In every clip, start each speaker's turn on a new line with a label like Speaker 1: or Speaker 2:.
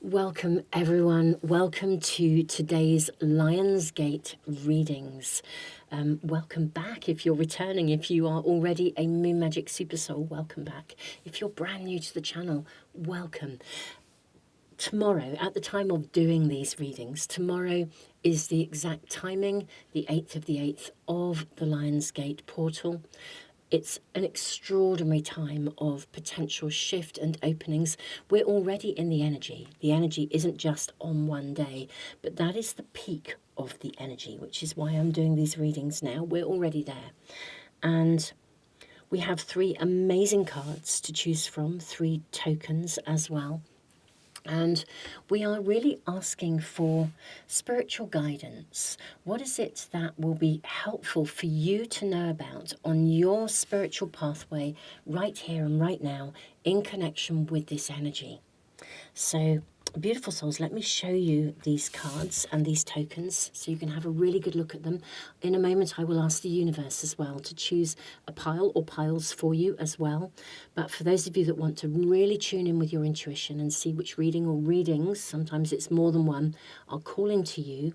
Speaker 1: Welcome everyone, welcome to today's Lionsgate readings. Welcome back if you're returning, if you are already a Moon Magic Super Soul, welcome back. If you're brand new to the channel, welcome. Tomorrow, at the time of doing these readings, tomorrow is the exact timing, the 8th of the 8th of the Lionsgate portal. It's an extraordinary time of potential shift and openings. We're already in the energy. The energy isn't just on one day, but that is the peak of the energy, which is why I'm doing these readings now. We're already there. And we have 3 amazing cards to choose from, 3 tokens as well. And we are really asking for spiritual guidance. What is it that will be helpful for you to know about on your spiritual pathway right here and right now in connection with this energy? So, beautiful souls, let me show you these cards and these tokens so you can have a really good look at them. In a moment, I will ask the universe as well to choose a pile or piles for you as well. But for those of you that want to really tune in with your intuition and see which reading or readings, sometimes it's more than one, are calling to you,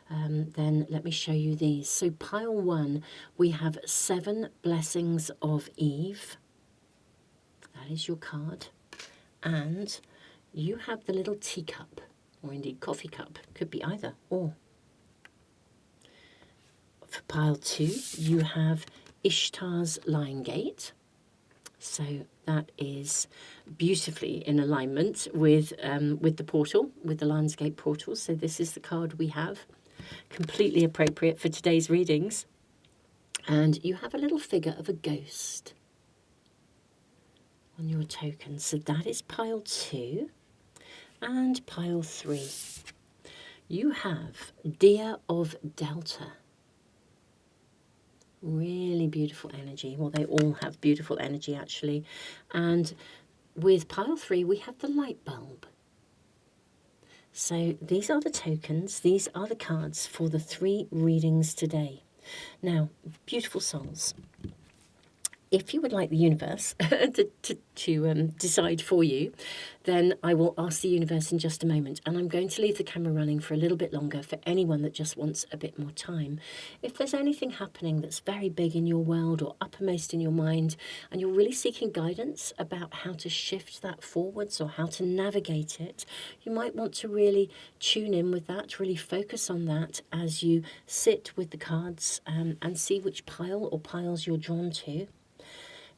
Speaker 1: then let me show you these. So pile 1, we have 7 Blessings of Eve. That is your card. And you have the little teacup, or indeed coffee cup, could be either, or. For pile 2, you have Ishtar's Lying Gate. So that is beautifully in alignment with the portal, with the Lionsgate portal. So this is the card we have, completely appropriate for today's readings. And you have a little figure of a ghost on your token. So that is pile 2. And pile 3, you have Deer of Delta. Really beautiful energy. Well, they all have beautiful energy, actually. And with pile 3, we have the light bulb. So these are the tokens. These are the cards for the 3 readings today. Now, beautiful souls, if you would like the universe to decide for you, then I will ask the universe in just a moment. And I'm going to leave the camera running for a little bit longer for anyone that just wants a bit more time. If there's anything happening that's very big in your world or uppermost in your mind, and you're really seeking guidance about how to shift that forwards or how to navigate it, you might want to really tune in with that, really focus on that as you sit with the cards and see which pile or piles you're drawn to.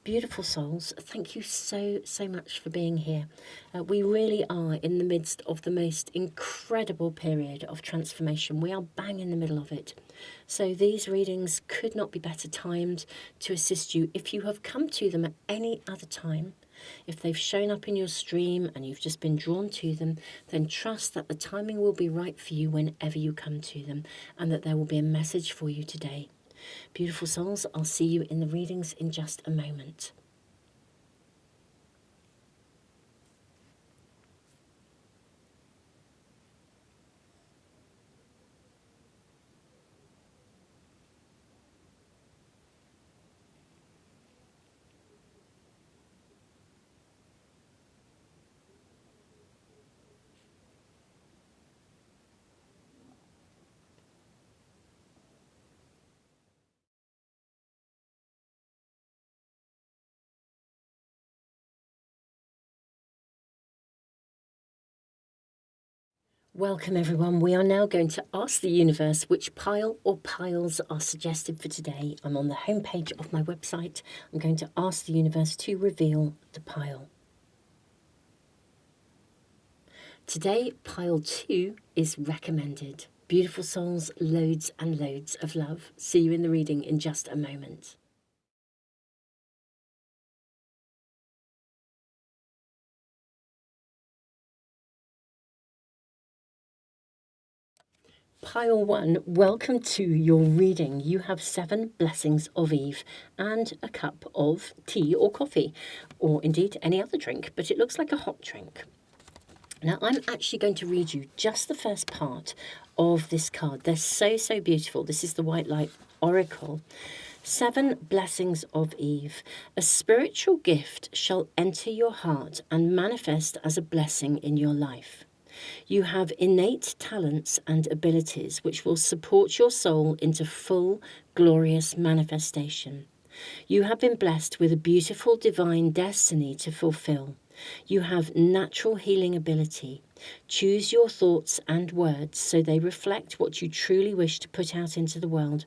Speaker 1: Beautiful souls, thank you so much for being here. We really are in the midst of the most incredible period of transformation. We are bang in the middle of it. So these readings could not be better timed to assist you. If you have come to them at any other time, if they've shown up in your stream and you've just been drawn to them, then trust that the timing will be right for you whenever you come to them, and that there will be a message for you today. Beautiful souls, I'll see you in the readings in just a moment. Welcome everyone. We are now going to ask the universe which pile or piles are suggested for today. I'm on the homepage of my website. I'm going to ask the universe to reveal the pile. Today, pile 2 is recommended. Beautiful souls, loads and loads of love. See you in the reading in just a moment. Pile 1, welcome to your reading. You have 7 Blessings of Eve and a cup of tea or coffee, or indeed any other drink, but it looks like a hot drink. Now, I'm actually going to read you just the first part of this card. They're so beautiful. This is the White Light Oracle. 7 Blessings of Eve. A spiritual gift shall enter your heart and manifest as a blessing in your life. You have innate talents and abilities which will support your soul into full, glorious manifestation. You have been blessed with a beautiful divine destiny to fulfill. You have natural healing ability. Choose your thoughts and words so they reflect what you truly wish to put out into the world,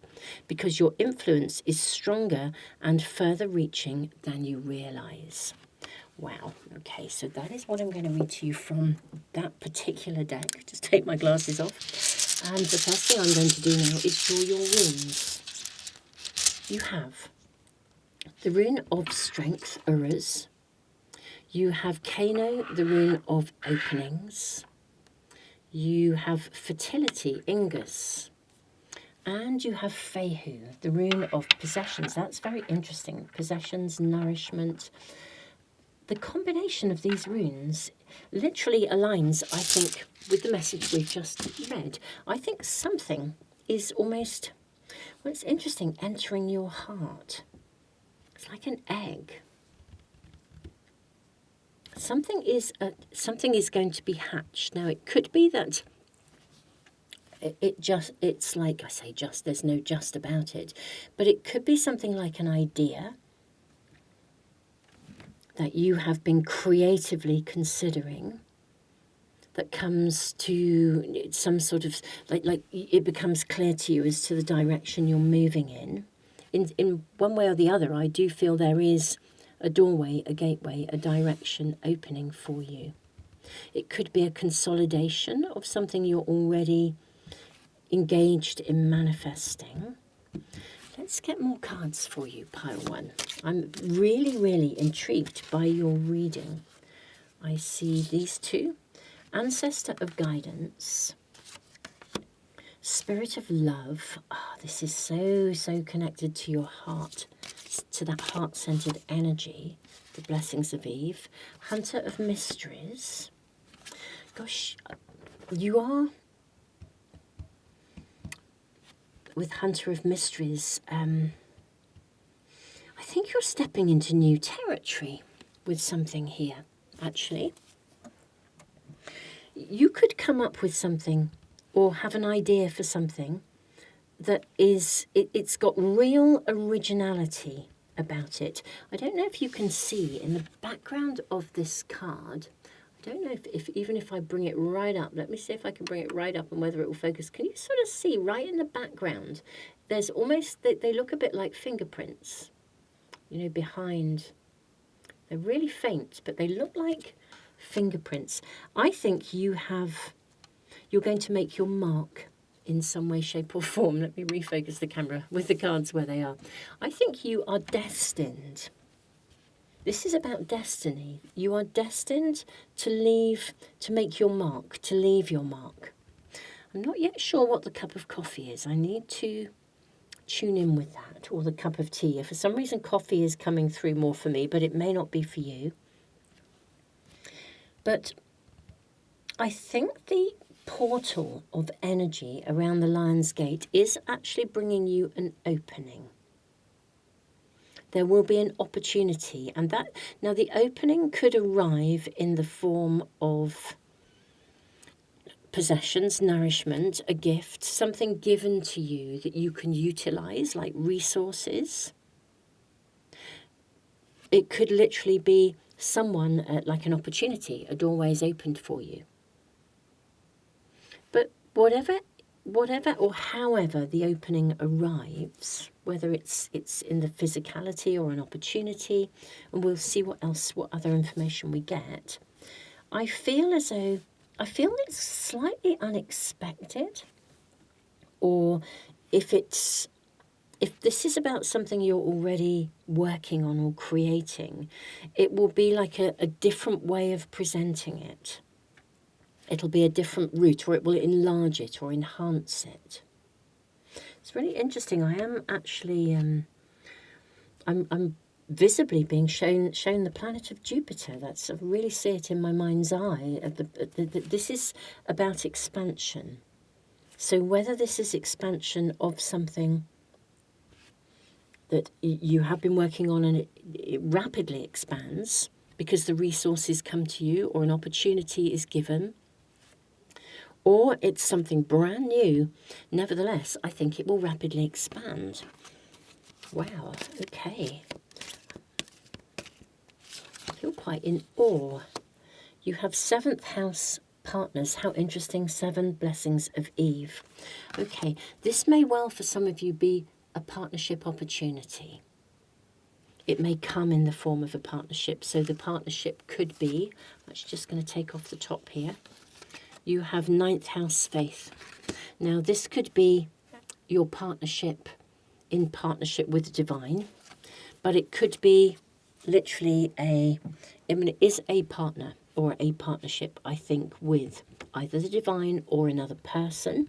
Speaker 1: because your influence is stronger and further reaching than you realize. Wow. Okay, so that is what I'm going to read to you from that particular deck. Just take my glasses off. And the first thing I'm going to do now is draw your runes. You have the rune of strength, Uruz. You have Kano, the rune of openings. You have fertility, Ingus. And you have Fehu, the rune of possessions. That's very interesting. Possessions, nourishment. The combination of these runes literally aligns, I think, with the message we've just read. I think something is almost, well, it's interesting, entering your heart. It's like an egg. Something is going to be hatched. Now, it could be that it's like, I say just, there's no just about it, but it could be something like an idea that you have been creatively considering that comes to some sort of, like it becomes clear to you as to the direction you're moving in. In one way or the other, I do feel there is a doorway, a gateway, a direction opening for you. It could be a consolidation of something you're already engaged in manifesting. Let's get more cards for you, pile one. I'm really, really intrigued by your reading. I see these two. Ancestor of guidance. Spirit of love. Oh, this is so connected to your heart, to that heart-centered energy. The blessings of Eve. Hunter of mysteries. Gosh, you are... with Hunter of Mysteries, I think you're stepping into new territory with something here, actually. You could come up with something or have an idea for something that is, it's got real originality about it. I don't know if you can see in the background of this card, I don't know if even if I bring it right up, let me see if I can bring it right up and whether it will focus. Can you sort of see right in the background, there's almost, they look a bit like fingerprints, you know, behind. They're really faint, but they look like fingerprints. I think you're going to make your mark in some way, shape or form. Let me refocus the camera with the cards where they are. I think you are destined. This is about destiny. You are destined to make your mark, to leave your mark. I'm not yet sure what the cup of coffee is. I need to tune in with that, or the cup of tea. For some reason, coffee is coming through more for me, but it may not be for you. But I think the portal of energy around the Lion's Gate is actually bringing you an opening. There will be an opportunity, and that now the opening could arrive in the form of possessions, nourishment, a gift, something given to you that you can utilize, like resources. It could literally be someone, like an opportunity, a doorway is opened for you. But whatever or however the opening arrives, whether it's in the physicality or an opportunity, and we'll see what other information we get, I feel it's slightly unexpected, or if this is about something you're already working on or creating, it will be like a different way of presenting it. It'll be a different route, or it will enlarge it or enhance it. It's really interesting. I am actually, I'm visibly being shown the planet of Jupiter. I really see it in my mind's eye. This is about expansion. So whether this is expansion of something that you have been working on and it rapidly expands because the resources come to you or an opportunity is given, or it's something brand new. Nevertheless, I think it will rapidly expand. Wow, okay. I feel quite in awe. You have 7th house partners. How interesting. 7 blessings of Eve. Okay, this may well for some of you be a partnership opportunity. It may come in the form of a partnership. So the partnership could be, I'm just going to take off the top here. You have 9th house faith. Now this could be your partnership in partnership with the divine, but it could be literally it is a partner or a partnership, I think, with either the divine or another person.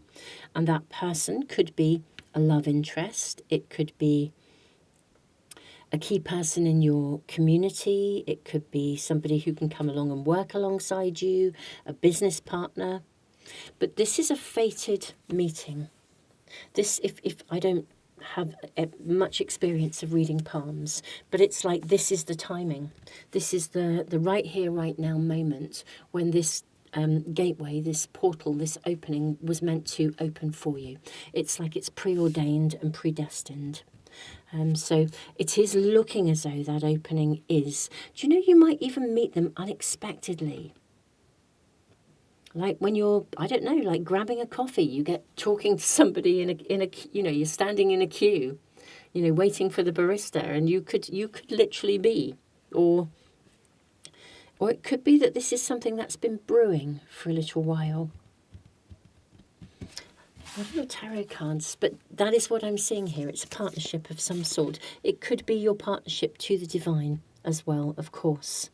Speaker 1: And that person could be a love interest. It could be a key person in your community. It could be somebody who can come along and work alongside you, a business partner. But this is a fated meeting. This, if I don't have much experience of reading palms, but it's like this is the timing. This is the right here, right now moment when this gateway, this portal, this opening was meant to open for you. It's like it's preordained and predestined. So it is looking as though that opening is. Do you know you might even meet them unexpectedly? Like when you're, I don't know, like grabbing a coffee, you get talking to somebody in a you're standing in a queue, waiting for the barista, and you could literally be, or it could be that this is something that's been brewing for a little while. I don't know tarot cards, but that is what I'm seeing here. It's a partnership of some sort. It could be your partnership to the divine as well, of course.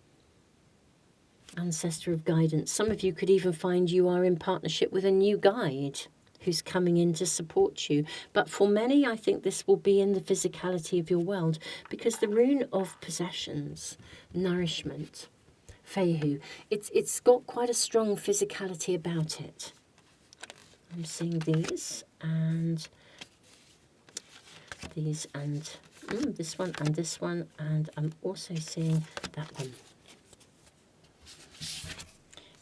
Speaker 1: Ancestor of guidance. Some of you could even find you are in partnership with a new guide who's coming in to support you. But for many, I think this will be in the physicality of your world, because the rune of possessions, nourishment, Fehu, it's got quite a strong physicality about it. I'm seeing these and these and this one and this one, and I'm also seeing that one.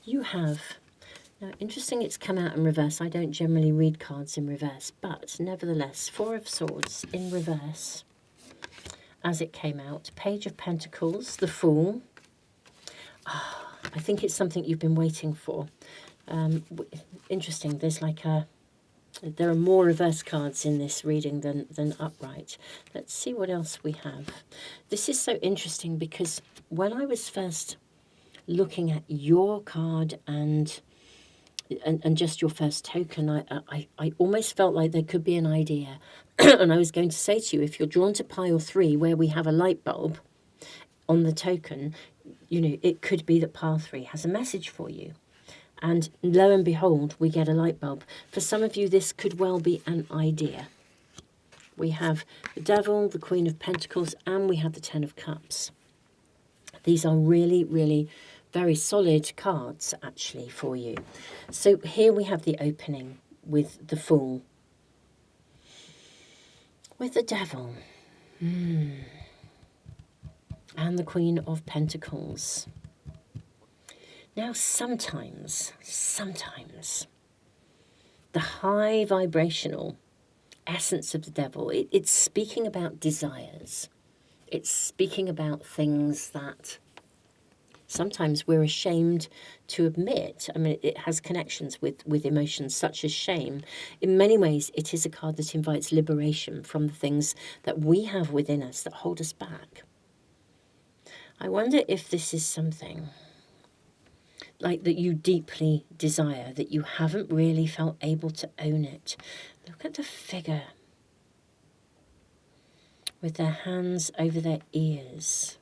Speaker 1: You have, now interesting it's come out in reverse. I don't generally read cards in reverse, but nevertheless, 4 of Swords in reverse as it came out. Page of Pentacles, the Fool. I think it's something you've been waiting for. Interesting, there's like there are more reverse cards in this reading than upright. Let's see what else we have. This is so interesting because when I was first looking at your card and just your first token, I almost felt like there could be an idea. And I was going to say to you, if you're drawn to pile 3 where we have a light bulb on the token, it could be that pile 3 has a message for you. And lo and behold, we get a light bulb. For some of you, this could well be an idea. We have the Devil, the Queen of Pentacles, and we have the 10 of Cups. These are really, really very solid cards, actually, for you. So here we have the opening with the Fool. With the Devil. And the Queen of Pentacles. Now, sometimes, the high vibrational essence of the Devil, it's speaking about desires. It's speaking about things that sometimes we're ashamed to admit. I mean, it has connections with emotions such as shame. In many ways, it is a card that invites liberation from the things that we have within us that hold us back. I wonder if this is something like that you deeply desire, that you haven't really felt able to own it. Look at the figure with their hands over their ears.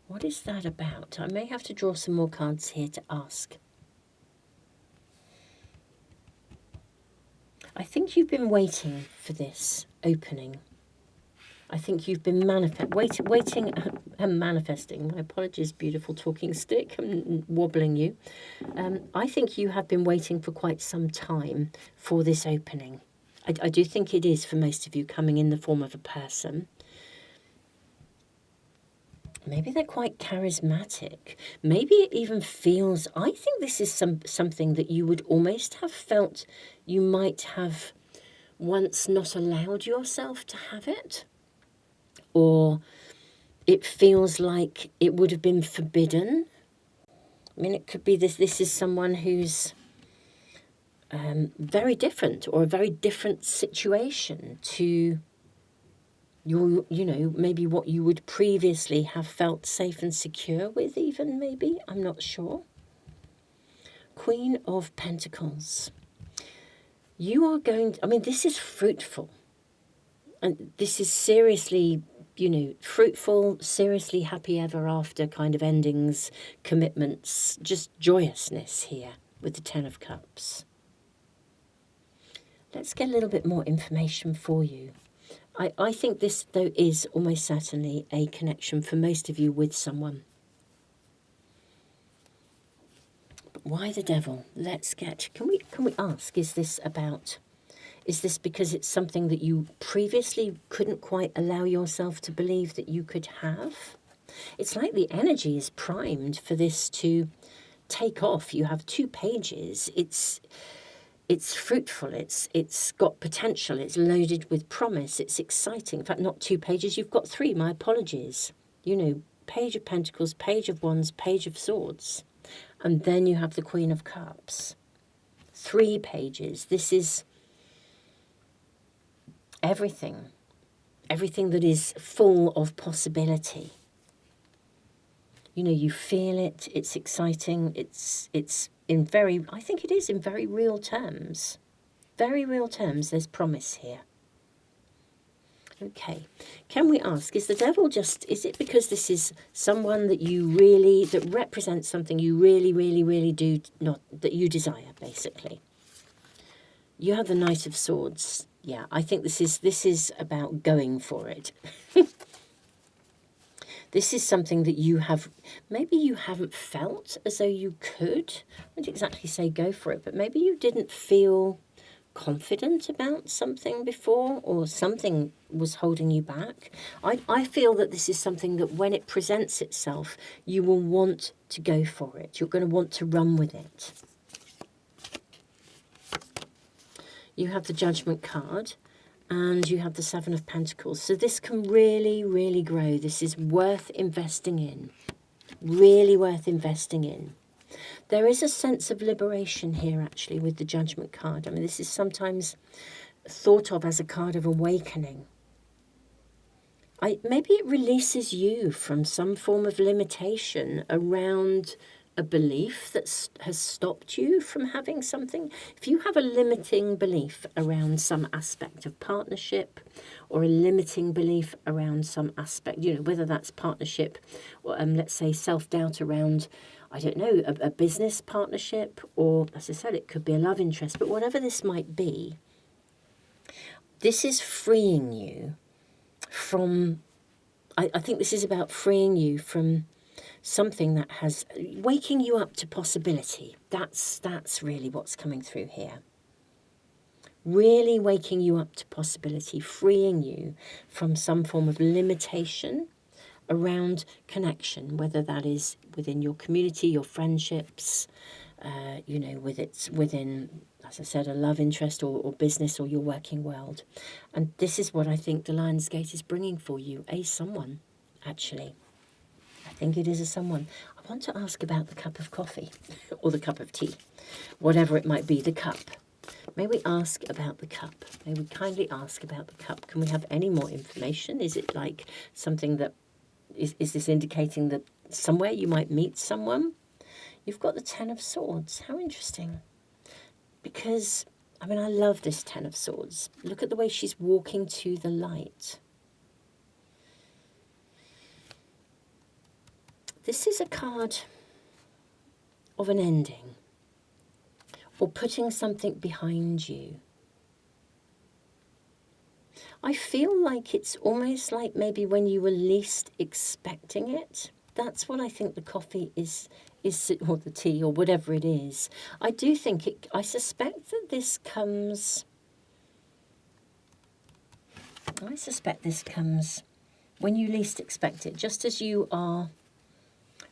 Speaker 1: What is that about? I may have to draw some more cards here to ask. I think you've been waiting for this opening. I think you've been waiting and manifesting. My apologies, beautiful talking stick. I'm wobbling you. I think you have been waiting for quite some time for this opening. I do think it is for most of you coming in the form of a person. Maybe they're quite charismatic. Maybe it even feels, I think this is something that you would almost have felt you might have once not allowed yourself to have it. Or it feels like it would have been forbidden. I mean, it could be this is someone who's very different, or a very different situation to your, maybe what you would previously have felt safe and secure with, even, maybe. I'm not sure. Queen of Pentacles. You are going, this is fruitful. And this is seriously, fruitful, seriously happy ever after kind of endings, commitments, just joyousness here with the Ten of Cups. Let's get a little bit more information for you. I think this, though, is almost certainly a connection for most of you with someone. But why the Devil? Let's get, can we ask, is this because it's something that you previously couldn't quite allow yourself to believe that you could have? It's like the energy is primed for this to take off. You have 2 pages. It's fruitful, it's got potential, it's loaded with promise, it's exciting. In fact, not 2 pages, you've got 3, my apologies. Page of Pentacles, Page of Wands, Page of Swords. And then you have the Queen of Cups. 3 pages. This is everything. Everything that is full of possibility. You feel it, it's exciting, it's in very, I think it is in very real terms. Very real terms, there's promise here. Okay, can we ask, is the Devil is it because this is someone that represents something you really, really, really do not, that you desire, basically? You have the Knight of Swords. Yeah, I think this is about going for it. This is something that maybe you haven't felt as though you could. I wouldn't exactly say go for it, but maybe you didn't feel confident about something before, or something was holding you back. I feel that this is something that when it presents itself, you will want to go for it. You're going to want to run with it. You have the Judgment card. And you have the Seven of Pentacles. So this can really, really grow. This is worth investing in. Really worth investing in. There is a sense of liberation here, actually, with the Judgment card. This is sometimes thought of as a card of awakening. Maybe it releases you from some form of limitation around a belief that has stopped you from having something. If you have a limiting belief around some aspect of partnership, or a limiting belief around some aspect, whether that's partnership, or let's say self-doubt around, I don't know, a business partnership, or, as I said, it could be a love interest, but whatever this might be, this is freeing you from, I think this is about freeing you from something that has, waking you up to possibility. That's really what's coming through here. Really waking you up to possibility, freeing you from some form of limitation around connection, whether that is within your community, your friendships, within, as I said, a love interest, or business, or your working world. And this is what I think the Lion's Gate is bringing for you, someone, actually. I think it is a someone. I want to ask about the cup of coffee, or the cup of tea, whatever it might be, the cup. May we ask about the cup? May we kindly ask about the cup? Can we have any more information? Is it like something that, is this indicating that somewhere you might meet someone? You've got the Ten of Swords. How interesting. Because, I love this Ten of Swords. Look at the way she's walking to the light. This is a card of an ending, or putting something behind you. I feel like it's almost like maybe when you were least expecting it. That's what I think the coffee is, or the tea, or whatever it is. I do think I suspect that this comes when you least expect it, just as you are.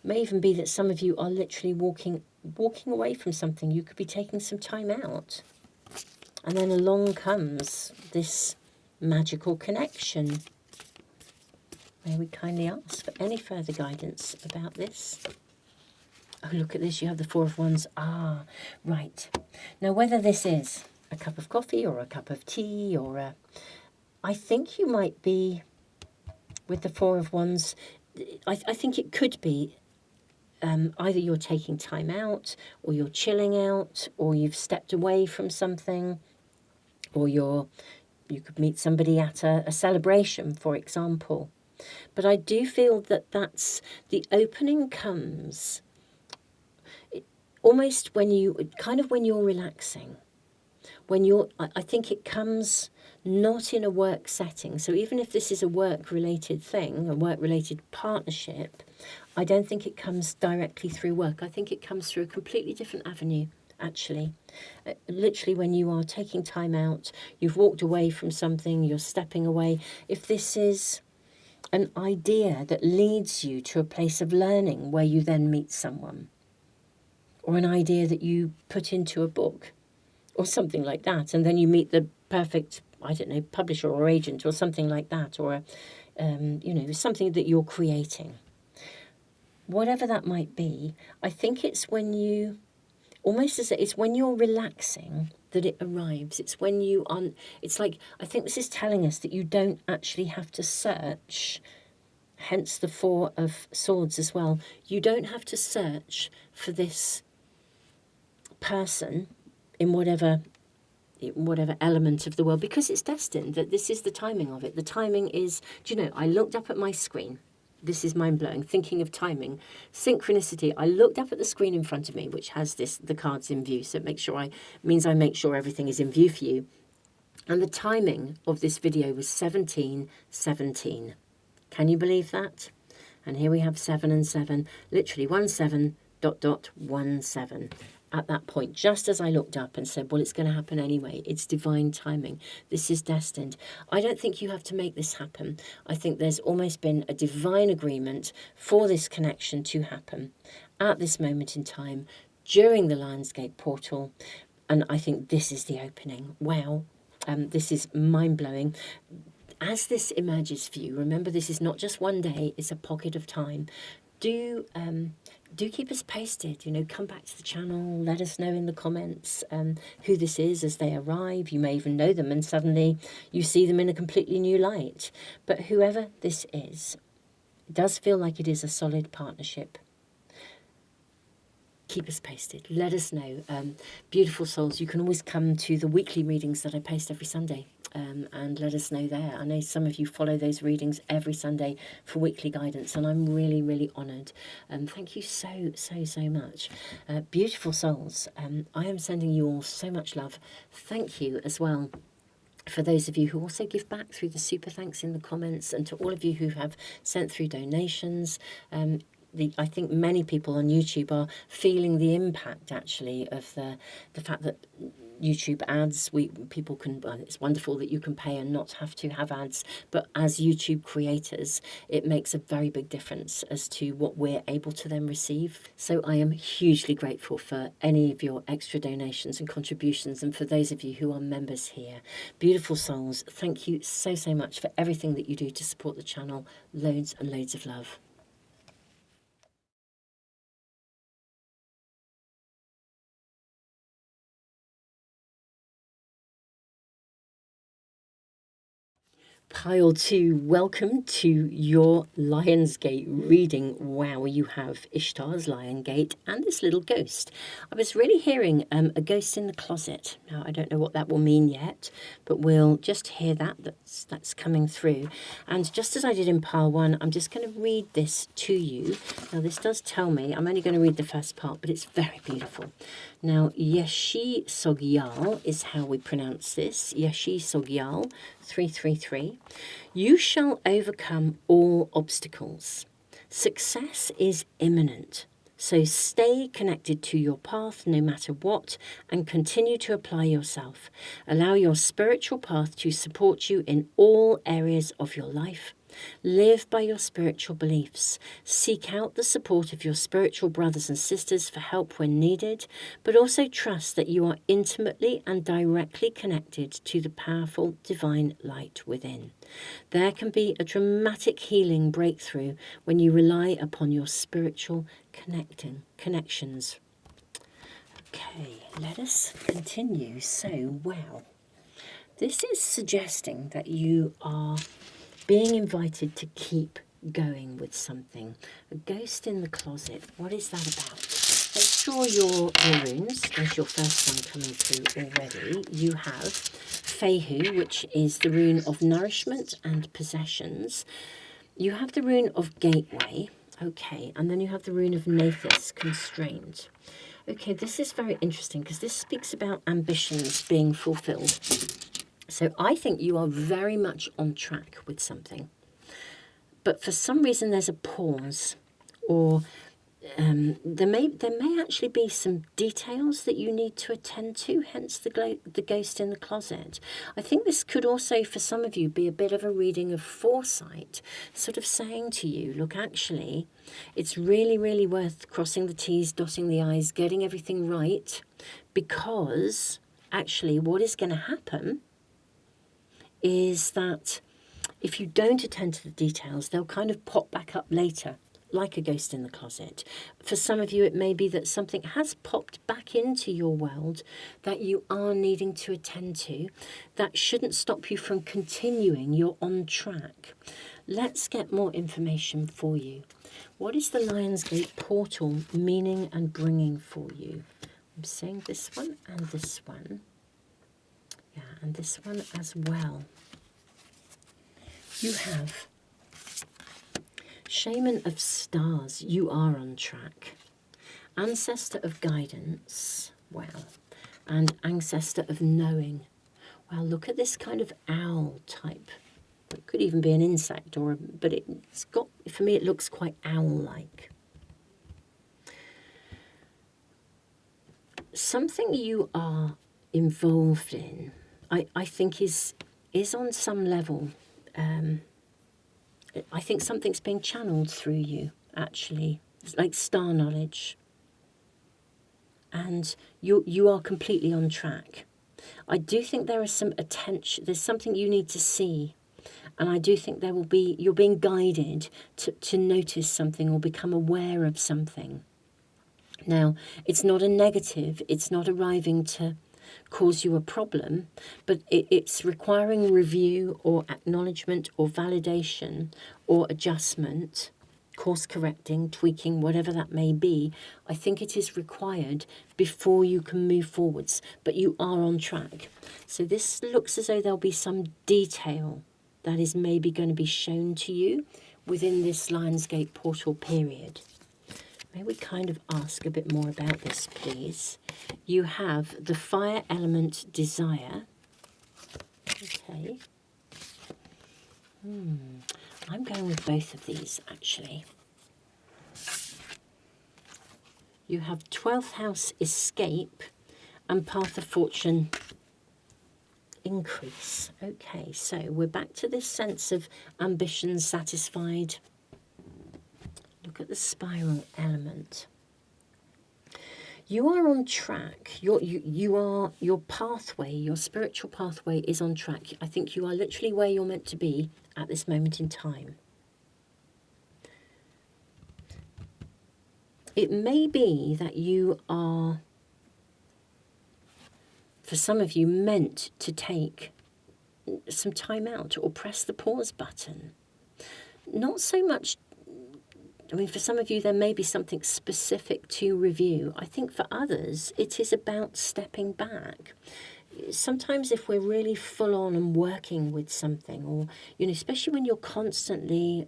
Speaker 1: May even be that some of you are literally walking away from something. You could be taking some time out, and then along comes this magical connection. May we kindly ask for any further guidance about this? Oh, look at this. You have the Four of Wands. Ah, right. Now, whether this is a cup of coffee or a cup of tea or I think you might be, with the Four of Wands, I think it could be either you're taking time out, or you're chilling out, or you've stepped away from something, or you could meet somebody at a celebration, for example. But I do feel that that's the opening comes almost when you're relaxing. I think it comes not in a work setting. So even if this is a work-related thing, a work-related partnership, I don't think it comes directly through work. I think it comes through a completely different avenue, actually. Literally when you are taking time out, you've walked away from something, you're stepping away. If this is an idea that leads you to a place of learning where you then meet someone, or an idea that you put into a book, or something like that, and then you meet the perfect, I don't know, publisher or agent or something like that, or something that you're creating. Whatever that might be, I think it's when you, almost as it's when you're relaxing that it arrives. It's when you it's like, I think this is telling us that you don't actually have to search, hence the Four of Swords as well. You don't have to search for this person in whatever element of the world, because it's destined, that this is the timing of it. The timing is, I looked up at my screen. This is mind-blowing, thinking of timing. Synchronicity, I looked up at the screen in front of me, which has the cards in view, so it means I make sure everything is in view for you. And the timing of this video was 1717. Can you believe that? And here we have 7 and 7, literally 17 ... 17. At that point, just as I looked up and said, well, it's going to happen anyway. It's divine timing. This is destined. I don't think you have to make this happen. I think there's almost been a divine agreement for this connection to happen at this moment in time during the Lionsgate portal. And I think this is the opening. Wow. This is mind-blowing. As this emerges for you, remember, this is not just one day. It's a pocket of time. Do keep us posted, come back to the channel, let us know in the comments who this is as they arrive. You may even know them and suddenly you see them in a completely new light. But whoever this is, it does feel like it is a solid partnership. Keep us posted. Let us know. Beautiful souls, you can always come to the weekly readings that I post every Sunday. And let us know there. I know some of you follow those readings every Sunday for weekly guidance, and I'm really, really honoured. Thank you so, so, so much. Beautiful souls, I am sending you all so much love. Thank you as well for those of you who also give back through the super thanks in the comments, and to all of you who have sent through donations. I think many people on YouTube are feeling the impact, actually, of the fact that YouTube ads, people can, well, it's wonderful that you can pay and not have to have ads, but as YouTube creators, it makes a very big difference as to what we're able to then receive. So I am hugely grateful for any of your extra donations and contributions, and for those of you who are members here. Beautiful souls, thank you so, so much for everything that you do to support the channel. Loads and loads of love. Pile 2, welcome to your Lionsgate reading. Wow, you have Ishtar's Lion Gate and this little ghost. I was really hearing a ghost in the closet. Now, I don't know what that will mean yet, but we'll just hear that's coming through. And just as I did in pile 1, I'm just going to read this to you. Now, this does tell me, I'm only going to read the first part, but it's very beautiful. Now, Yeshi Sogyal is how we pronounce this. Yeshi Sogyal, 333. You shall overcome all obstacles. Success is imminent. So stay connected to your path no matter what, and continue to apply yourself. Allow your spiritual path to support you in all areas of your life. Live by your spiritual beliefs. Seek out the support of your spiritual brothers and sisters for help when needed, but also trust that you are intimately and directly connected to the powerful divine light within. There can be a dramatic healing breakthrough when you rely upon your spiritual connections. Okay, let us continue. So, wow. This is suggesting that you are being invited to keep going with something. A ghost in the closet. What is that about? Let's draw your runes. There's your first one coming through already. You have Fehu, which is the rune of nourishment and possessions. You have the rune of gateway. Okay, and then you have the rune of Nathis, constraint. Okay, this is very interesting because this speaks about ambitions being fulfilled. So I think you are very much on track with something. But for some reason there's a pause, or there may actually be some details that you need to attend to, hence the ghost in the closet. I think this could also, for some of you, be a bit of a reading of foresight, sort of saying to you, look, actually, it's really, really worth crossing the T's, dotting the I's, getting everything right, because actually what is going to happen is that if you don't attend to the details, they'll kind of pop back up later, like a ghost in the closet. For some of you, it may be that something has popped back into your world that you are needing to attend to. That shouldn't stop you from continuing. You're on track. Let's get more information for you. What is the Lionsgate portal meaning and bringing for you? I'm saying this one and this one. Yeah, and this one as well. You have Shaman of Stars, you are on track. Ancestor of Guidance, wow. And Ancestor of Knowing. Wow, look at this kind of owl type. It could even be an insect, but it's got, for me, it looks quite owl-like. Something you are involved in, I think is on some level. I think something's being channeled through you, actually. It's like star knowledge. And you are completely on track. I do think there is some attention, there's something you need to see. And I do think there will be, you're being guided to notice something or become aware of something. Now, it's not a negative, it's not arriving to cause you a problem, but it's requiring review or acknowledgement or validation or adjustment, course correcting, tweaking, whatever that may be. I think it is required before you can move forwards, but you are on track. So this looks as though there'll be some detail that is maybe going to be shown to you within this Lionsgate portal period. May we kind of ask a bit more about this, please? You have the fire element desire. Okay. I'm going with both of these, actually. You have 12th house escape and path of fortune increase. Okay, so we're back to this sense of ambition satisfied. Look at the spiral element. You are on track. Your pathway, your spiritual pathway is on track. I think you are literally where you're meant to be at this moment in time. It may be that you are, for some of you, meant to take some time out or press the pause button. Not so much, I mean, for some of you, there may be something specific to review. I think for others, it is about stepping back. Sometimes if we're really full on and working with something, or, you know, especially when you're constantly,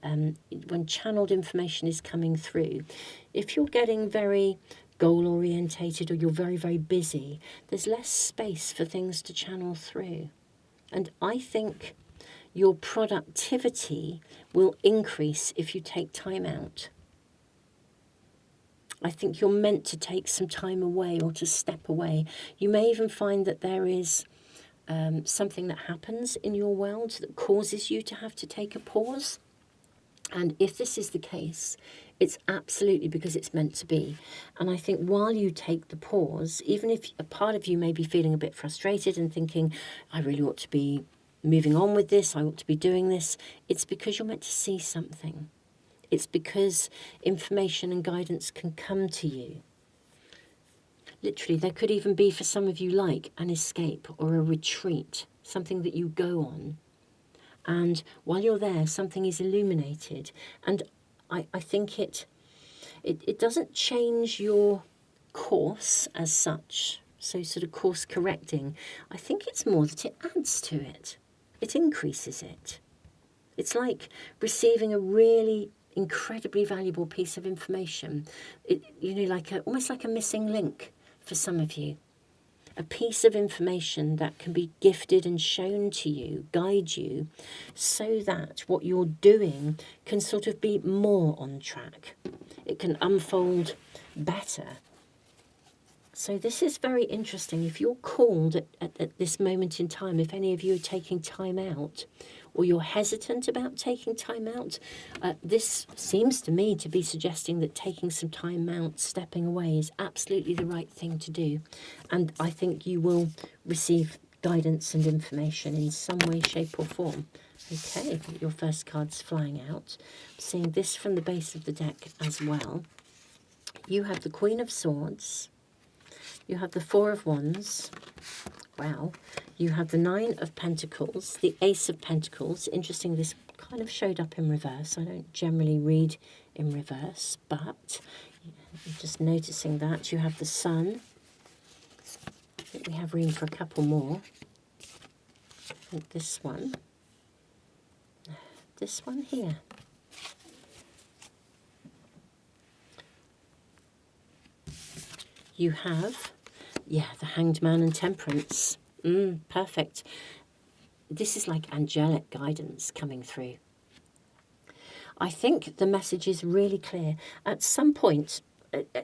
Speaker 1: when channeled information is coming through, if you're getting very goal orientated or you're very, very busy, there's less space for things to channel through. And I think your productivity will increase if you take time out. I think you're meant to take some time away or to step away. You may even find that there is something that happens in your world that causes you to have to take a pause. And if this is the case, it's absolutely because it's meant to be. And I think while you take the pause, even if a part of you may be feeling a bit frustrated and thinking, I really ought to be moving on with this, I ought to be doing this, it's because you're meant to see something. It's because information and guidance can come to you. Literally, there could even be, for some of you, like an escape or a retreat, something that you go on. And while you're there, something is illuminated. And I think it doesn't change your course as such, so sort of course correcting. I think it's more that it adds to it. It increases it. It's like receiving a really incredibly valuable piece of information. Almost like a missing link for some of you. A piece of information that can be gifted and shown to you, guide you, so that what you're doing can sort of be more on track. It can unfold better. So this is very interesting. If you're called at this moment in time, if any of you are taking time out, or you're hesitant about taking time out, this seems to me to be suggesting that taking some time out, stepping away, is absolutely the right thing to do. And I think you will receive guidance and information in some way, shape or form. Okay, your first card's flying out. I'm seeing this from the base of the deck as well. You have the Queen of Swords. You have the Four of Wands. Wow. You have the Nine of Pentacles, the Ace of Pentacles. Interesting, this kind of showed up in reverse. I don't generally read in reverse, but I'm just noticing that. You have the Sun. I think we have room for a couple more. I think this one. This one here. You have, the Hanged Man and Temperance. Perfect. This is like angelic guidance coming through. I think the message is really clear. At some point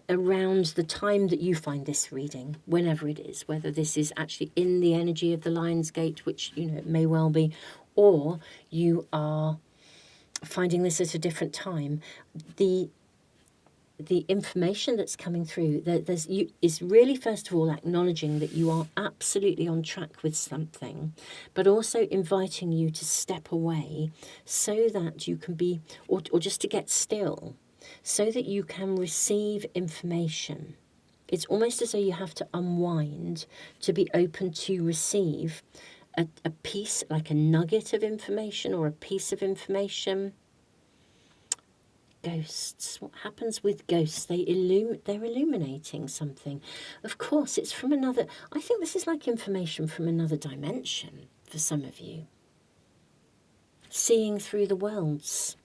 Speaker 1: around the time that you find this reading, whenever it is, whether this is actually in the energy of the Lion's Gate, which, it may well be, or you are finding this at a different time, the information that's coming through is really, first of all, acknowledging that you are absolutely on track with something, but also inviting you to step away so that you can be, or just to get still, so that you can receive information. It's almost as though you have to unwind to be open to receive a piece, like a nugget of information or a piece of information. Ghosts. What happens with ghosts? They're illuminating something. Of course, it's from another. I think this is like information from another dimension for some of you. Seeing through the worlds.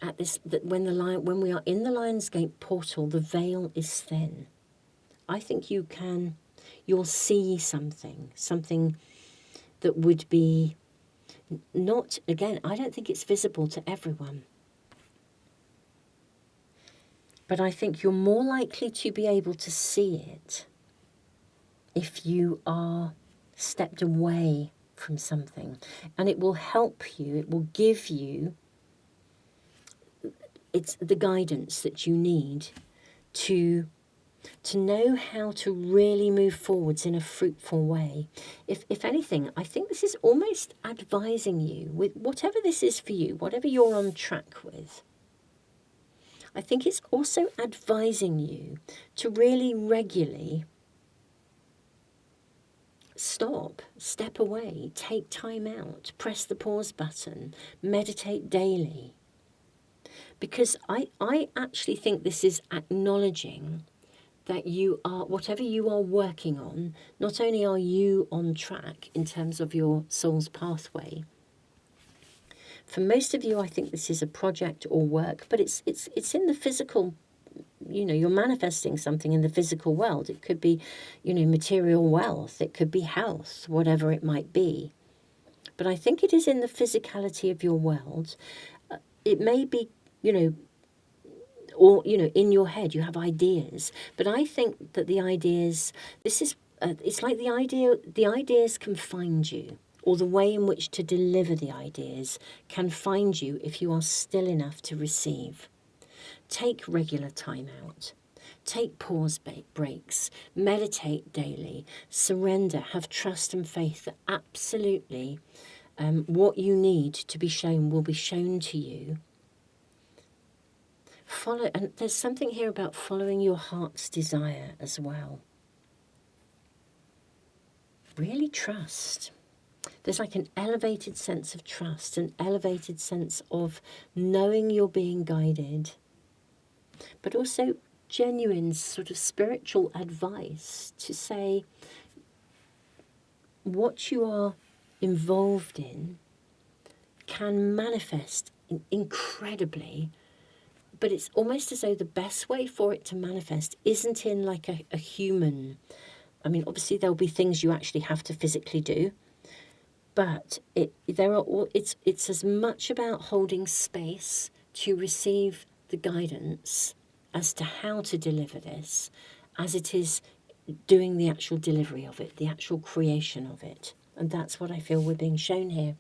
Speaker 1: At this, that when we are in the Lion's Gate portal, the veil is thin. I think you'll see something that would be not. Again, I don't think it's visible to everyone. But I think you're more likely to be able to see it if you are stepped away from something. And it will help you, it will give you the guidance that you need to know how to really move forwards in a fruitful way. If anything, I think this is almost advising you, with whatever this is for you, whatever you're on track with, I think it's also advising you to really regularly step away, take time out, press the pause button, meditate daily. Because I actually think this is acknowledging that you are, whatever you are working on, not only are you on track in terms of your soul's pathway. For most of you, I think this is a project or work, but it's in the physical. You're manifesting something in the physical world. It could be, material wealth. It could be health, whatever it might be. But I think it is in the physicality of your world. It may be, or, in your head you have ideas. But I think that the ideas, it's like the ideas can find you. or the way in which to deliver the ideas can find you if you are still enough to receive. Take regular time out. Take pause breaks. Meditate daily. Surrender. Have trust and faith that absolutely what you need to be shown will be shown to you. Follow, and there's something here about following your heart's desire as well. Really trust. There's like an elevated sense of trust, an elevated sense of knowing you're being guided, but also genuine sort of spiritual advice to say what you are involved in can manifest incredibly, but it's almost as though the best way for it to manifest isn't in like a human. I mean, obviously there'll be things you actually have to physically do, but it's as much about holding space to receive the guidance as to how to deliver this as it is doing the actual delivery of it, the actual creation of it. And that's what I feel we're being shown here.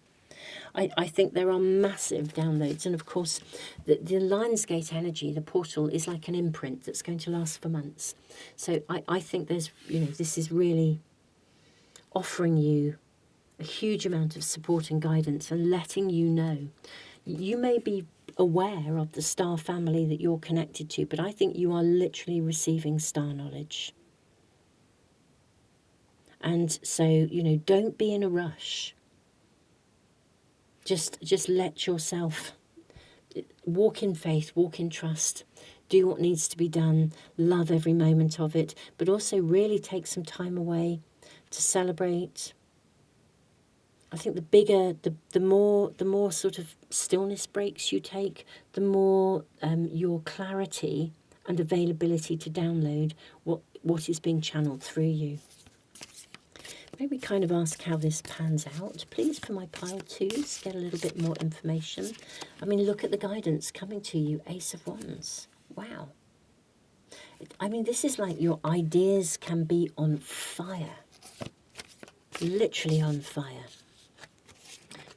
Speaker 1: I think there are massive downloads, and of course the Lionsgate energy, the portal, is like an imprint that's going to last for months. So I think there's, this is really offering you a huge amount of support and guidance and letting you know. You may be aware of the star family that you're connected to, but I think you are literally receiving star knowledge. And so, don't be in a rush. Just let yourself walk in faith, walk in trust, do what needs to be done, love every moment of it, but also really take some time away to celebrate. I think the more sort of stillness breaks you take, the more your clarity and availability to download what is being channeled through you. Maybe kind of ask how this pans out. Please, for my pile twos, get a little bit more information. I mean, look at the guidance coming to you. Ace of Wands. Wow. I mean, this is like your ideas can be on fire. Literally on fire.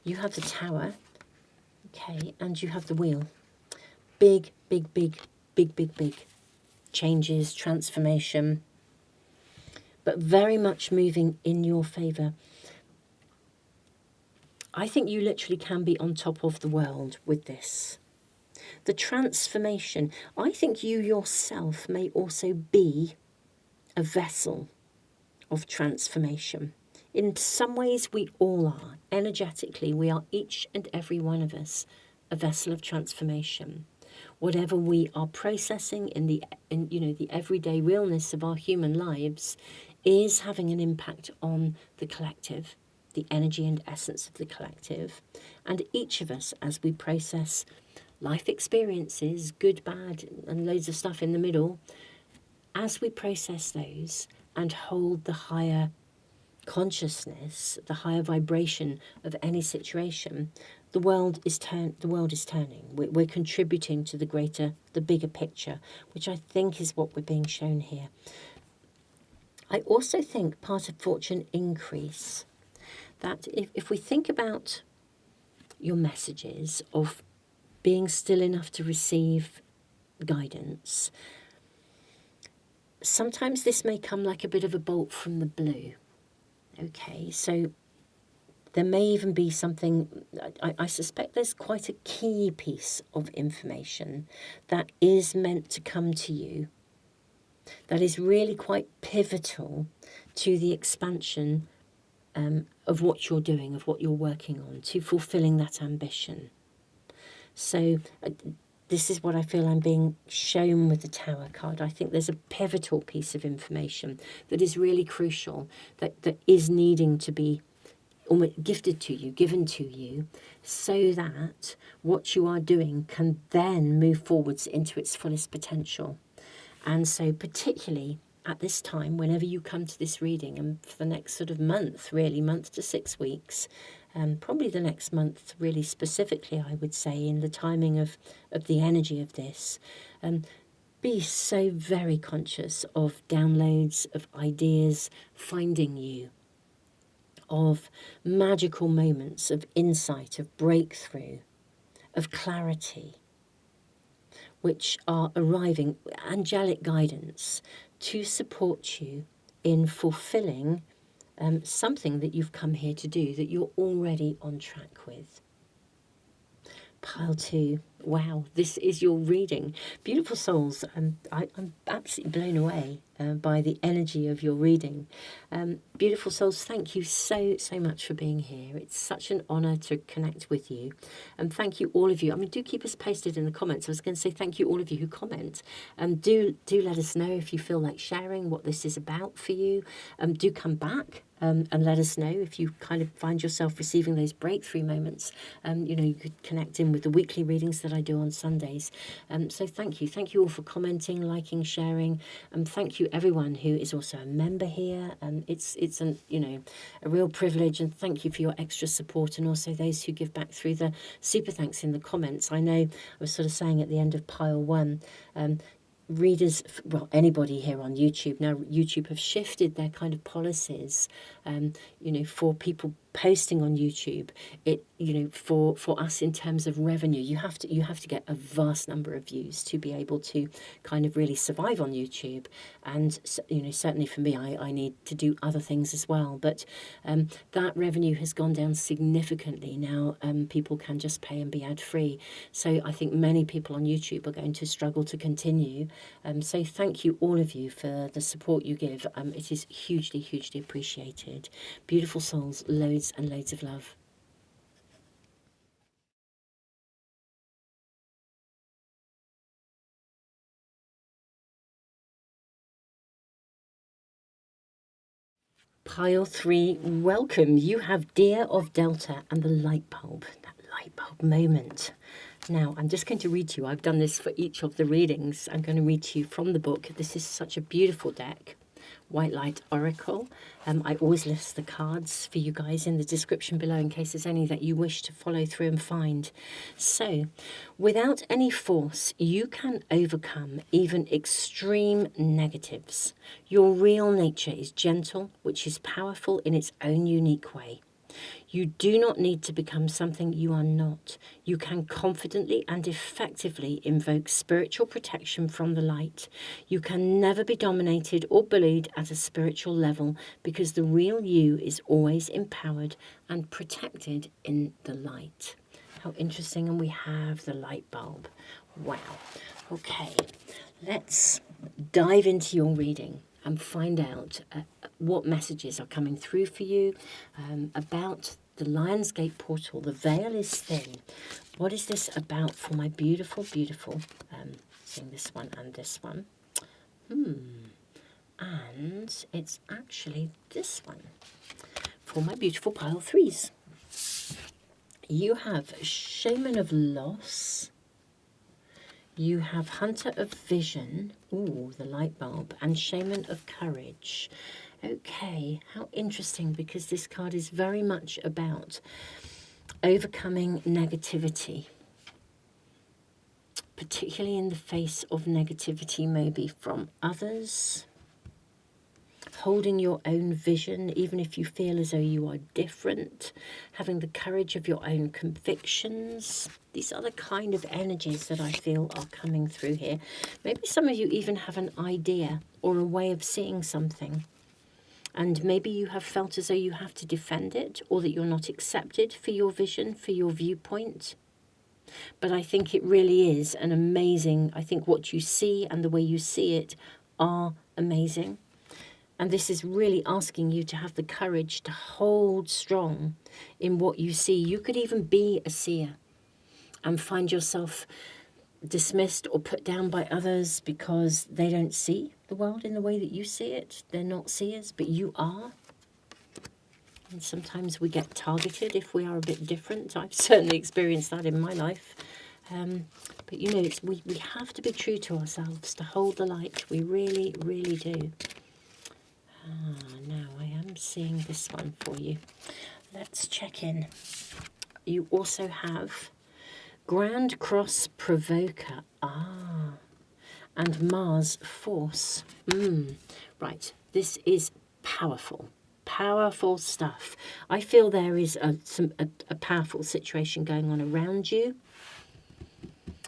Speaker 1: You have the Tower. Okay, and you have the Wheel. Big changes, transformation, but very much moving in your favour. I think you literally can be on top of the world with this. The transformation, I think you yourself may also be a vessel of transformation. In some ways we all are. Energetically, we are, each and every one of us, a vessel of transformation. Whatever we are processing in the everyday realness of our human lives is having an impact on the collective, the energy and essence of the collective. And each of us, as we process life experiences, good, bad, and loads of stuff in the middle, as we process those and hold the higher consciousness, the higher vibration of any situation, the world is turning. We're contributing to the bigger picture, which I think is what we're being shown here. I also think part of fortune increase, that if we think about your messages of being still enough to receive guidance, sometimes this may come like a bit of a bolt from the blue. Okay, so there may even be something, I suspect there's quite a key piece of information that is meant to come to you that is really quite pivotal to the expansion of what you're doing, of what you're working on, to fulfilling that ambition. So this is what I feel I'm being shown with the Tower card. I think there's a pivotal piece of information that is really crucial, that is needing to be almost gifted to you, given to you, so that what you are doing can then move forwards into its fullest potential. And so particularly at this time, whenever you come to this reading, and for the next sort of month, really, month to 6 weeks, probably the next month really specifically, I would say, in the timing of the energy of this, be so very conscious of downloads, of ideas finding you of magical moments of insight, of breakthrough, of clarity, which are arriving, angelic guidance to support you in fulfilling something that you've come here to do, that you're already on track with. Pile 2. Wow, this is your reading. Beautiful souls, I'm absolutely blown away by the energy of your reading. Beautiful souls, thank you so much for being here. It's such an honour to connect with you. And thank you all of you. I mean, do keep us posted in the comments. I was going to say thank you all of you who comment. Do let us know if you feel like sharing what this is about for you. Do come back. And let us know if you kind of find yourself receiving those breakthrough moments. You could connect in with the weekly readings that I do on Sundays. So thank you. Thank you all for commenting, liking, sharing. Thank you everyone who is also a member here. It's a real privilege, and thank you for your extra support, and also those who give back through the super thanks in the comments. I know I was sort of saying at the end of pile 1, readers, well, anybody here on YouTube, now YouTube have shifted their kind of policies, for people posting on YouTube. It, for us in terms of revenue, you have to get a vast number of views to be able to kind of really survive on YouTube. And, certainly for me, I need to do other things as well. But that revenue has gone down significantly now. People can just pay and be ad free. So I think many people on YouTube are going to struggle to continue. So thank you all of you for the support you give. It is hugely, hugely appreciated. Beautiful souls, loads and loads of love. Pile 3, welcome. You have Deer of Delta and the light bulb, that light bulb moment. Now, I'm just going to read to you. I've done this for each of the readings. I'm going to read to you from the book. This is such a beautiful deck. White Light Oracle. I always list the cards for you guys in the description below in case there's any that you wish to follow through and find. So, without any force, you can overcome even extreme negatives. Your real nature is gentle, which is powerful in its own unique way. You do not need to become something you are not. You can confidently and effectively invoke spiritual protection from the light. You can never be dominated or bullied at a spiritual level because the real you is always empowered and protected in the light. How interesting. And we have the light bulb. Wow. Okay, let's dive into your reading and find out what messages are coming through for you about the Lion's Gate portal. The veil is thin. What is this about for my beautiful, beautiful, seeing this one and this one. And it's actually this one for my beautiful pile 3s. You have Shaman of Loss. You have Hunter of Vision, ooh, the light bulb, and Shaman of Courage. Okay, how interesting, because this card is very much about overcoming negativity, particularly in the face of negativity maybe from others. Holding your own vision, even if you feel as though you are different. Having the courage of your own convictions. These are the kind of energies that I feel are coming through here. Maybe some of you even have an idea or a way of seeing something. And maybe you have felt as though you have to defend it, or that you're not accepted for your vision, for your viewpoint. But I think it really is an amazing, I think what you see and the way you see it are amazing. And this is really asking you to have the courage to hold strong in what you see. You could even be a seer and find yourself dismissed or put down by others because they don't see the world in the way that you see it. They're not seers, but you are. And sometimes we get targeted if we are a bit different. I've certainly experienced that in my life. But we have to be true to ourselves, to hold the light. We really, really do. Now I am seeing this one for you. Let's check in. You also have Grand Cross Provoker. And Mars Force. Right, this is powerful. powerful stuff. I feel there is a powerful situation going on around you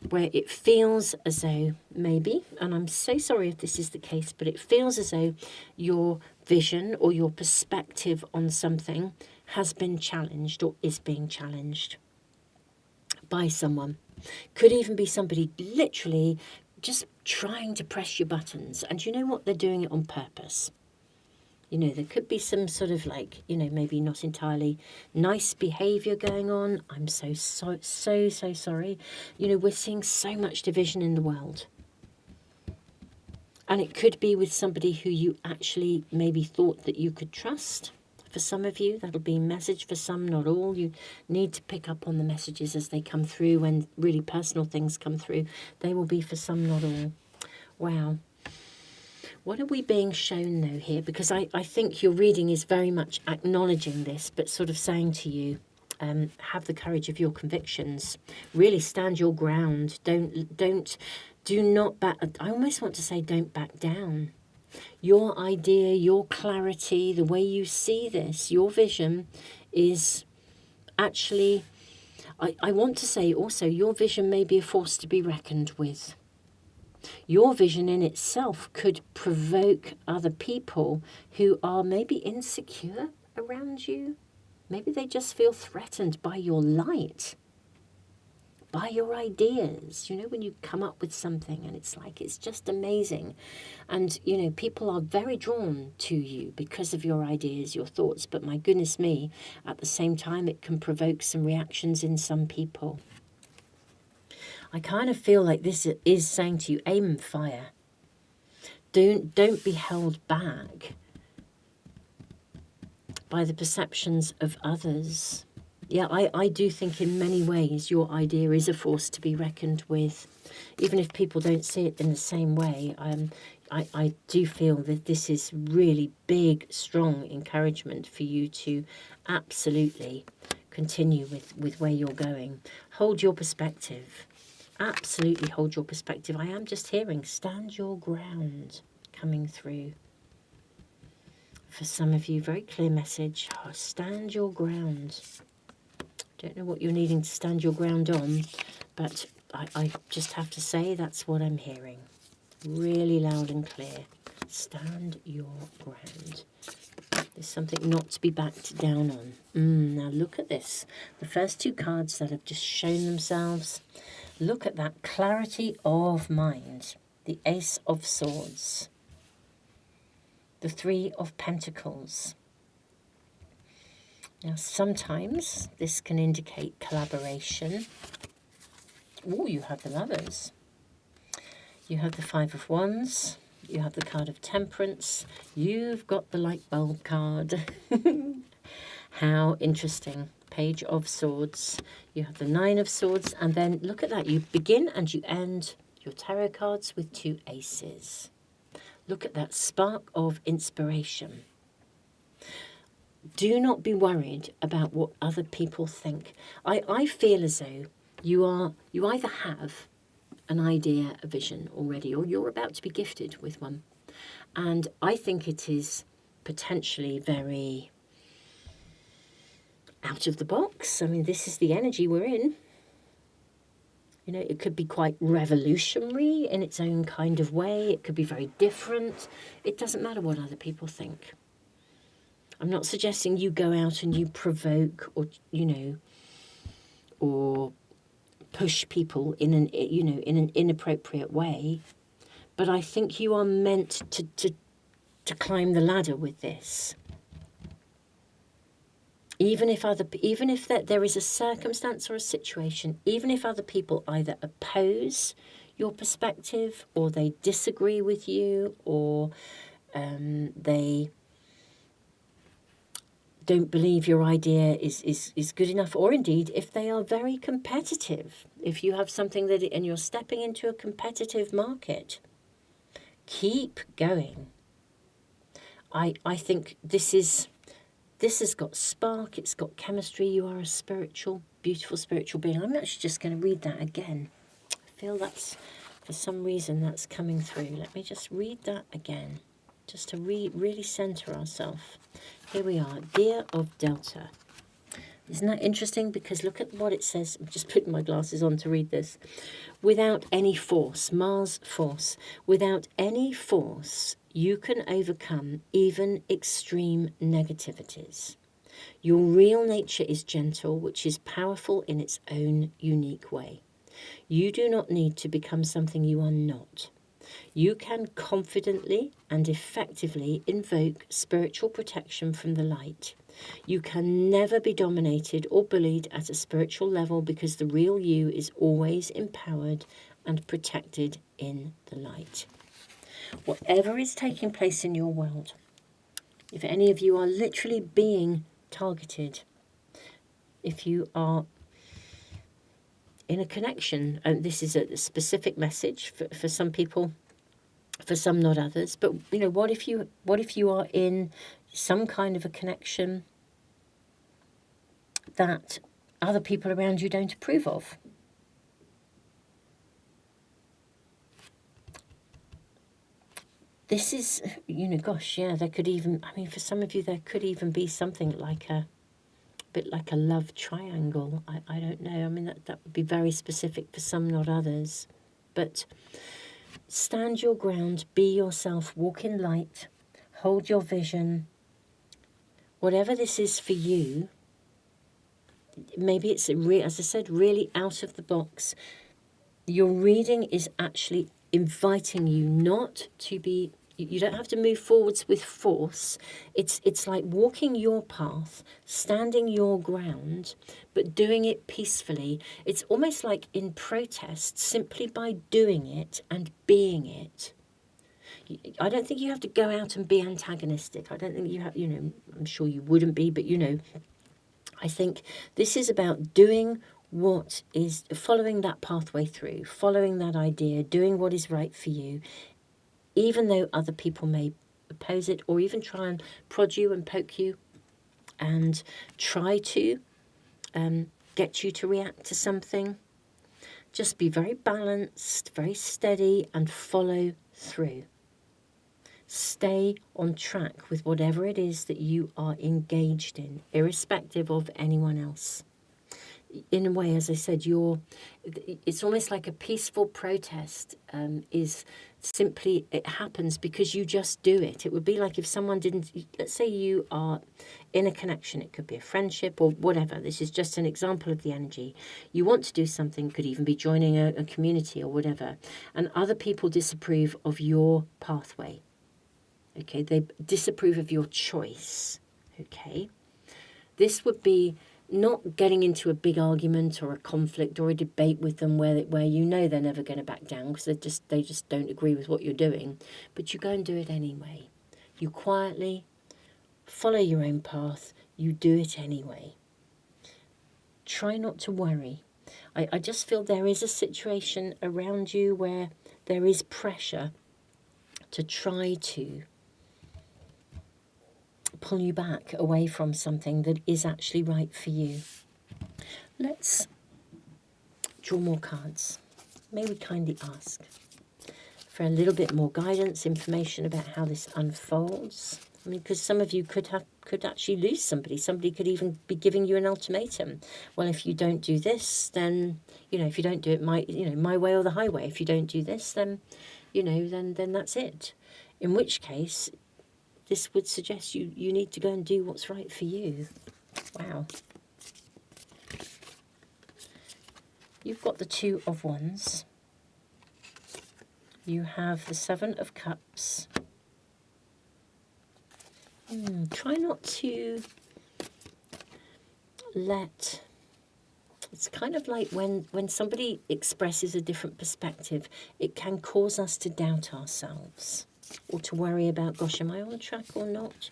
Speaker 1: where it feels as though maybe, and I'm so sorry if this is the case, but it feels as though your vision or your perspective on something has been challenged or is being challenged by someone. Could even be somebody literally just trying to press your buttons. And you know what? They're doing it on purpose. You know, there could be some sort of like, you know, maybe not entirely nice behaviour going on. I'm so sorry. You know, we're seeing so much division in the world. And it could be with somebody who you actually maybe thought that you could trust. For some of you, that'll be a message. For some, not all. You need to pick up on the messages as they come through. When really personal things come through, they will be for some, not all. Wow. What are we being shown, though, here? Because I think your reading is very much acknowledging this, but sort of saying to you, have the courage of your convictions. Really stand your ground. Do not back. I almost want to say don't back down. Your idea, your clarity, the way you see this, your vision is actually, I want to say also, your vision may be a force to be reckoned with. Your vision in itself could provoke other people who are maybe insecure around you. Maybe they just feel threatened by your light, by your ideas. You know, when you come up with something and it's like, it's just amazing. And, you know, people are very drawn to you because of your ideas, your thoughts. But my goodness me, at the same time, it can provoke some reactions in some people. I kind of feel like this is saying to you, aim and fire. Don't be held back by the perceptions of others. Yeah, I do think in many ways your idea is a force to be reckoned with. Even if people don't see it in the same way, I do feel that this is really big, strong encouragement for you to absolutely continue with where you're going. Hold your perspective. Absolutely hold your perspective. I am just hearing stand your ground coming through. For some of you, very clear message. Oh, stand your ground. Don't know what you're needing to stand your ground on, but I just have to say that's what I'm hearing. Really loud and clear. Stand your ground. There's something not to be backed down on. Now look at this. The first two cards that have just shown themselves. Look at that clarity of mind. The Ace of Swords. The Three of Pentacles. Now, sometimes this can indicate collaboration. Oh, you have the Lovers. You have the Five of Wands. You have the card of Temperance. You've got the light bulb card. How interesting. Page of Swords. You have the Nine of Swords. And then look at that. You begin and you end your tarot cards with two aces. Look at that spark of inspiration. Do not be worried about what other people think. I feel as though you either have an idea, a vision already, or you're about to be gifted with one. And I think it is potentially very out of the box. I mean, this is the energy we're in. You know, it could be quite revolutionary in its own kind of way. It could be very different. It doesn't matter what other people think. I'm not suggesting you go out and you provoke or, you know, or push people in an, you know, in an inappropriate way. But I think you are meant to climb the ladder with this. Even if there is a circumstance or a situation, even if other people either oppose your perspective or they disagree with you or they don't believe your idea is good enough, or indeed if they are very competitive, if you have something that and you're stepping into a competitive market, keep going. I think this has got spark, it's got chemistry. You are a spiritual, beautiful spiritual being. I'm actually just going to read that again. I feel that's, for some reason, that's coming through. Let me just read that again, just to really center ourselves. Here we are, Deer of Delta. Isn't that interesting? Because look at what it says. I'm just putting my glasses on to read this. Without any force, Mars force, without any force, you can overcome even extreme negativities. Your real nature is gentle, which is powerful in its own unique way. You do not need to become something you are not. You can confidently and effectively invoke spiritual protection from the light. You can never be dominated or bullied at a spiritual level because the real you is always empowered and protected in the light. Whatever is taking place in your world, if any of you are literally being targeted, if you are in a connection, and this is a specific message for some people, for some not others, but you know, what if you are in some kind of a connection that other people around you don't approve of? This is, you know, gosh, yeah, there could even, I mean, for some of you, there could even be something like a bit like a love triangle. I don't know. I mean, that would be very specific for some, not others. But stand your ground, be yourself, walk in light, hold your vision. Whatever this is for you, maybe it's, as I said, really out of the box. Your reading is actually inviting you not to be, you don't have to move forwards with force. It's like walking your path, standing your ground, but doing it peacefully. It's almost like in protest, simply by doing it and being it. I don't think you have to go out and be antagonistic. I don't think you have, you know, I'm sure you wouldn't be, but you know, I think this is about doing what is, following that pathway through, following that idea, doing what is right for you, even though other people may oppose it or even try and prod you and poke you and try to get you to react to something. Just be very balanced, very steady, and follow through. Stay on track with whatever it is that you are engaged in, irrespective of anyone else. In a way, as I said, it's almost like a peaceful protest is simply, it happens because you just do it. It would be like if someone didn't, let's say you are in a connection, it could be a friendship or whatever. This is just an example of the energy. You want to do something, could even be joining a community or whatever, and other people disapprove of your pathway. Okay, they disapprove of your choice. Okay, this would be not getting into a big argument or a conflict or a debate with them where you know they're never going to back down because they just don't agree with what you're doing, but you go and do it anyway. You quietly follow your own path. You do it anyway. Try not to worry. I just feel there is a situation around you where there is pressure to try to pull you back away from something that is actually right for you. Let's draw more cards. May we kindly ask for a little bit more guidance, information about how this unfolds. I mean, because some of you could actually lose somebody. Somebody could even be giving you an ultimatum. Well, if you don't do this, then, you know, if you don't do it my way or the highway. If you don't do this, then, you know, then that's it. In which case, this would suggest you need to go and do what's right for you. Wow. You've got the Two of Wands. You have the Seven of Cups. Try not to let... It's kind of like when somebody expresses a different perspective, it can cause us to doubt ourselves or to worry about, gosh, am I on track or not?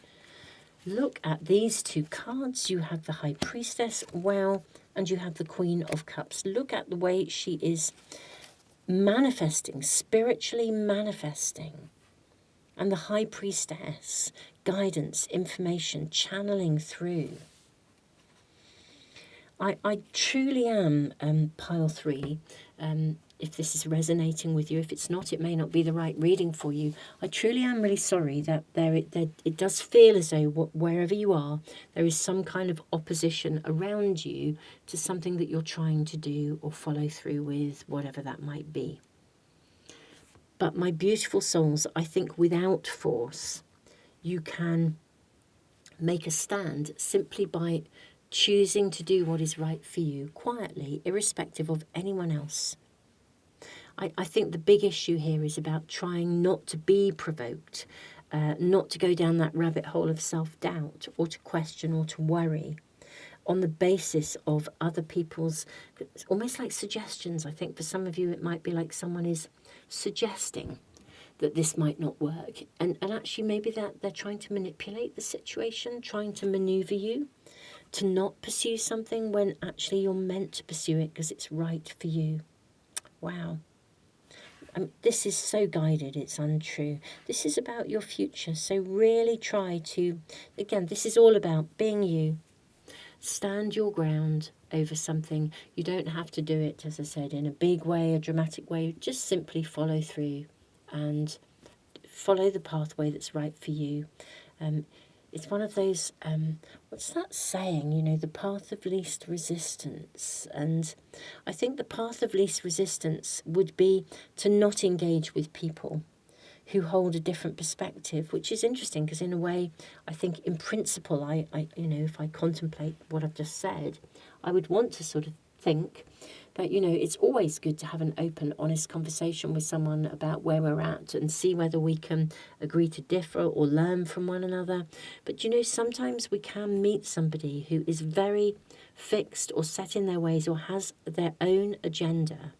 Speaker 1: Look at these two cards. You have the High Priestess, wow, and you have the Queen of Cups. Look at the way she is manifesting, spiritually manifesting. And the High Priestess, guidance, information, channeling through. I truly am, pile 3, if this is resonating with you. If it's not, it may not be the right reading for you. I truly am really sorry that it does feel as though wherever you are, there is some kind of opposition around you to something that you're trying to do or follow through with, whatever that might be. But my beautiful souls, I think without force, you can make a stand simply by choosing to do what is right for you quietly, irrespective of anyone else. I think the big issue here is about trying not to be provoked, not to go down that rabbit hole of self-doubt or to question or to worry on the basis of other people's, it's almost like suggestions. I think for some of you it might be like someone is suggesting that this might not work. And actually maybe that they're trying to manipulate the situation, trying to maneuver you to not pursue something when actually you're meant to pursue it because it's right for you. Wow. This is so guided, it's untrue. This is about your future. So really try to, again, this is all about being you. Stand your ground over something. You don't have to do it, as I said, in a big way, a dramatic way. Just simply follow through and follow the pathway that's right for you. It's one of those, what's that saying, you know, the path of least resistance. And I think the path of least resistance would be to not engage with people who hold a different perspective, which is interesting because in a way, I think in principle, I you know, if I contemplate what I've just said, I would want to sort of think that, you know, it's always good to have an open, honest conversation with someone about where we're at and see whether we can agree to differ or learn from one another. But, you know, sometimes we can meet somebody who is very fixed or set in their ways or has their own agenda.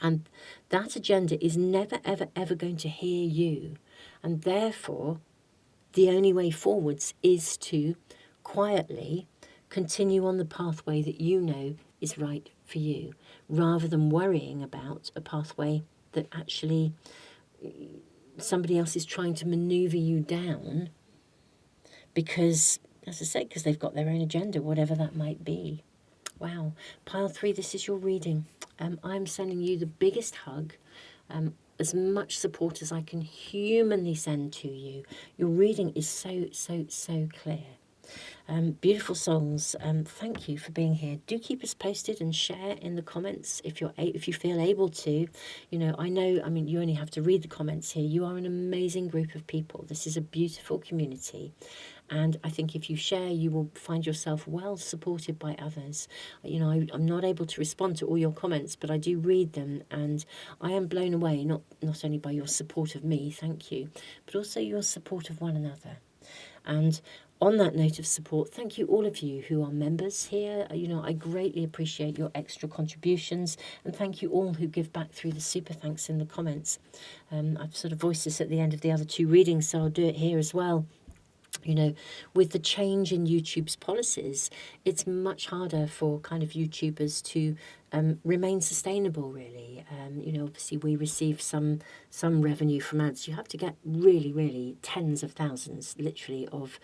Speaker 1: And that agenda is never, ever, ever going to hear you. And therefore, the only way forwards is to quietly continue on the pathway that you know is right for you, rather than worrying about a pathway that actually somebody else is trying to maneuver you down because, as I said, because they've got their own agenda, whatever that might be. Wow. Pile 3, this is your reading. I'm sending you the biggest hug, as much support as I can humanly send to you. Your reading is so, so, so clear. Beautiful souls, thank you for being here. Do keep us posted and share in the comments if you feel able to. You know, I mean, you only have to read the comments here. You are an amazing group of people. This is a beautiful community. And I think if you share, you will find yourself well supported by others. You know, I'm not able to respond to all your comments, but I do read them. And I am blown away, not only by your support of me, thank you, but also your support of one another. And on that note of support, thank you all of you who are members here. You know, I greatly appreciate your extra contributions. And thank you all who give back through the super thanks in the comments. I've sort of voiced this at the end of the other 2 readings, so I'll do it here as well. You know, with the change in YouTube's policies, it's much harder for kind of YouTubers to remain sustainable, really. You know, obviously we receive some revenue from ads. You have to get really, really tens of thousands, literally, of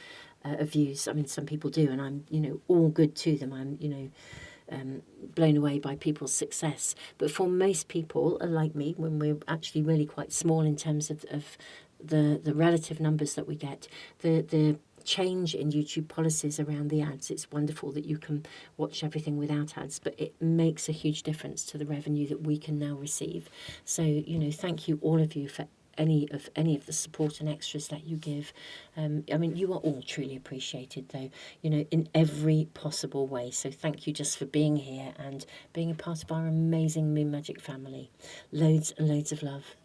Speaker 1: views. I mean, some people do, and I'm, you know, all good to them. I'm, you know, blown away by people's success. But for most people, like me, when we're actually really quite small in terms of the relative numbers that we get, the change in YouTube policies around the ads, it's wonderful that you can watch everything without ads, but it makes a huge difference to the revenue that we can now receive. So, you know, thank you all of you for any of the support and extras that you give. I mean, you are all truly appreciated, though, you know, in every possible way. So thank you just for being here and being a part of our amazing Moon Magic family. Loads and loads of love.